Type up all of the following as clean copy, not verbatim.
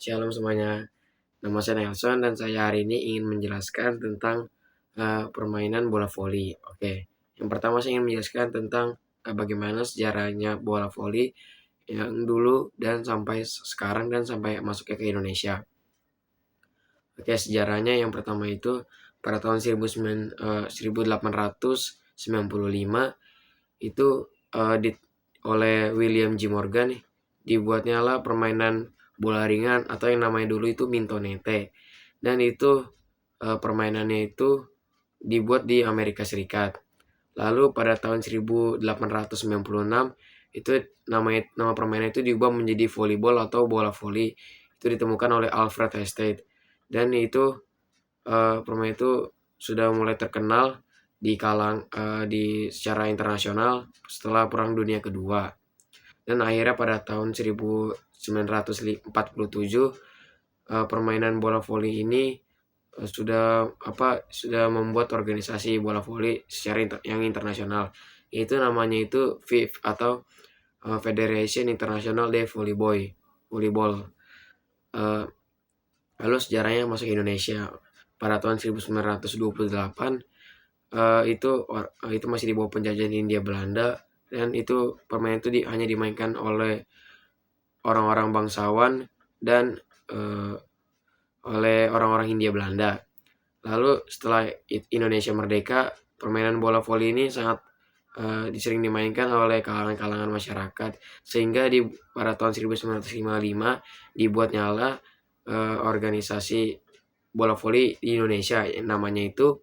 Shalom semuanya, nama saya Nelson dan saya hari ini ingin menjelaskan tentang permainan bola voli. Oke, yang pertama saya ingin menjelaskan tentang bagaimana sejarahnya bola voli yang dulu dan sampai sekarang dan sampai masuknya ke Indonesia. Oke, sejarahnya yang pertama itu pada tahun 1895 itu oleh William J. Morgan dibuatnya lah permainan bola ringan atau yang namanya dulu itu mintonete, dan itu permainannya itu dibuat di Amerika Serikat. Lalu pada tahun 1896 itu nama permainan itu diubah menjadi volleyball atau bola voli. Itu ditemukan oleh Alfred Hestate, dan itu permainan itu sudah mulai terkenal di secara internasional setelah Perang Dunia Kedua. Dan akhirnya pada tahun 1947 permainan bola voli ini sudah membuat organisasi bola voli secara yang internasional. Itu namanya itu FIF atau Federation International de Volleyball. Lalu sejarahnya masuk Indonesia pada tahun 1928. Itu masih di bawah penjajahan Hindia Belanda, dan itu permainan itu hanya dimainkan oleh orang-orang bangsawan dan oleh orang-orang Hindia Belanda. Lalu setelah Indonesia merdeka, permainan bola voli ini sangat sering dimainkan oleh kalangan-kalangan masyarakat, sehingga pada tahun 1955 dibuatnya organisasi bola voli di Indonesia, yang namanya itu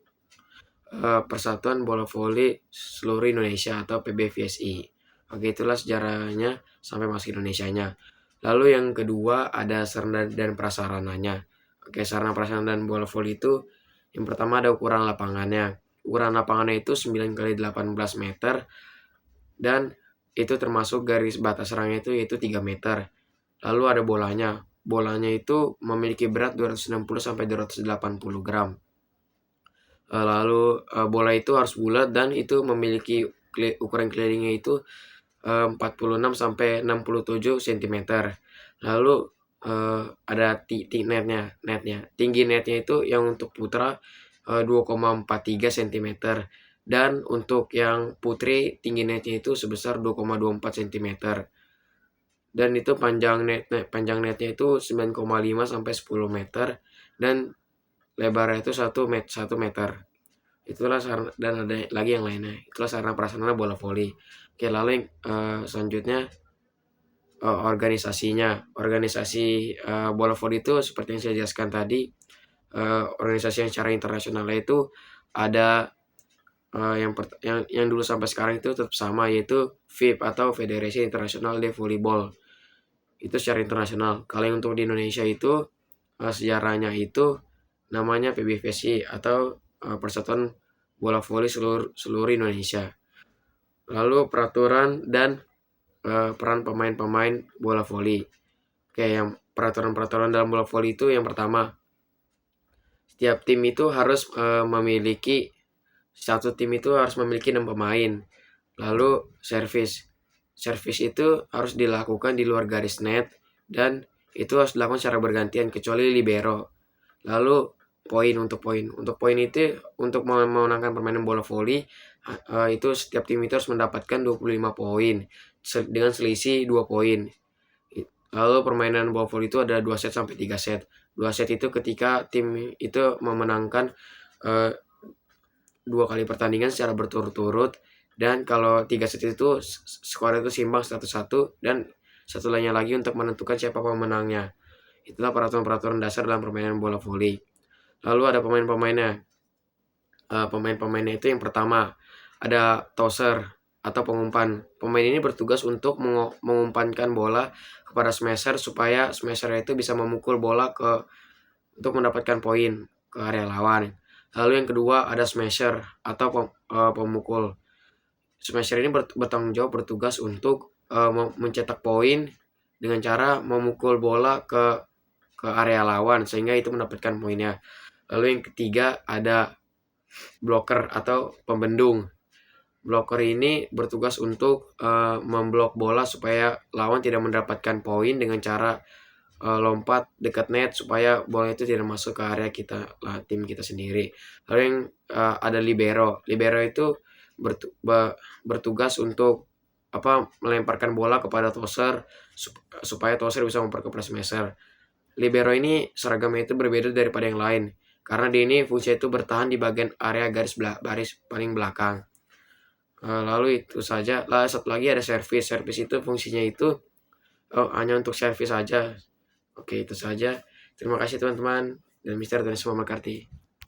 Persatuan Bola Voli Seluruh Indonesia atau PBVSI. Oke, itulah sejarahnya sampai masuk Indonesianya. Lalu yang kedua ada sarana dan prasarananya. Oke, sarana prasarana dan bola voli itu yang pertama ada ukuran lapangannya. Ukuran lapangannya itu 9 x 18 meter, dan itu termasuk garis batas serangnya itu yaitu 3 meter. Lalu ada bolanya. Bolanya itu memiliki berat 260 sampai 280 gram. Lalu bola itu harus bulat dan itu memiliki ukuran kelilingnya itu 46 sampai 67 cm. Lalu ada netnya. Tinggi netnya itu yang untuk putra 2,43 cm, dan untuk yang putri tinggi netnya itu sebesar 2,24 cm. Dan itu panjang netnya itu 9,5 sampai 10 meter, dan lebarnya itu 1 meter. Itulah dan ada lagi yang lainnya. Itulah sarana prasarana bola voli. Oke, lalu yang selanjutnya organisasinya. Organisasi bola voli itu seperti yang saya jelaskan tadi, organisasi yang secara internasional itu ada yang dulu sampai sekarang itu tetap sama, yaitu FIB atau Federation International de Volleyball. Itu secara internasional. Kalau yang untuk di Indonesia itu sejarahnya itu namanya PBVSI atau Persatuan Bola Voli seluruh Indonesia. Lalu peraturan dan peran pemain-pemain bola voli. Oke, yang peraturan-peraturan dalam bola voli itu yang pertama, setiap tim itu harus memiliki 6 pemain. Lalu servis itu harus dilakukan di luar garis net, dan itu harus dilakukan secara bergantian kecuali libero. Lalu untuk poin itu untuk memenangkan permainan bola voli itu setiap tim itu harus mendapatkan 25 poin dengan selisih 2 poin. Lalu permainan bola voli itu ada 2 set sampai 3 set. 2 set itu ketika tim itu memenangkan 2 kali pertandingan secara berturut-turut, dan kalau 3 set itu skor itu seimbang 1-1, dan satu lainnya lagi untuk menentukan siapa pemenangnya. Itulah peraturan-peraturan dasar dalam permainan bola voli. Lalu ada pemain-pemainnya. Pemain-pemainnya itu yang pertama ada tosser atau pengumpan. Pemain ini bertugas untuk mengumpankan bola kepada smasher supaya smasher itu bisa memukul bola untuk mendapatkan poin ke area lawan. Lalu yang kedua ada smasher atau pemukul. Smasher ini bertanggung jawab bertugas untuk mencetak poin dengan cara memukul bola ke area lawan sehingga itu mendapatkan poinnya. Lalu yang ketiga ada blocker atau pembendung. Blocker ini bertugas untuk memblok bola supaya lawan tidak mendapatkan poin dengan cara lompat dekat net supaya bola itu tidak masuk ke area kita lah, tim kita sendiri. Lalu yang ada libero. Libero itu bertugas untuk melemparkan bola kepada tosser supaya tosser bisa memperkepras smasher. Libero ini seragamnya itu berbeda daripada yang lain karena dia ini fungsinya itu bertahan di bagian area baris paling belakang. Lalu itu saja. Satu lagi ada servis. Servis itu fungsinya itu hanya untuk servis saja. Oke, itu saja. Terima kasih teman-teman, dan Mister Tuhan semua memberkati.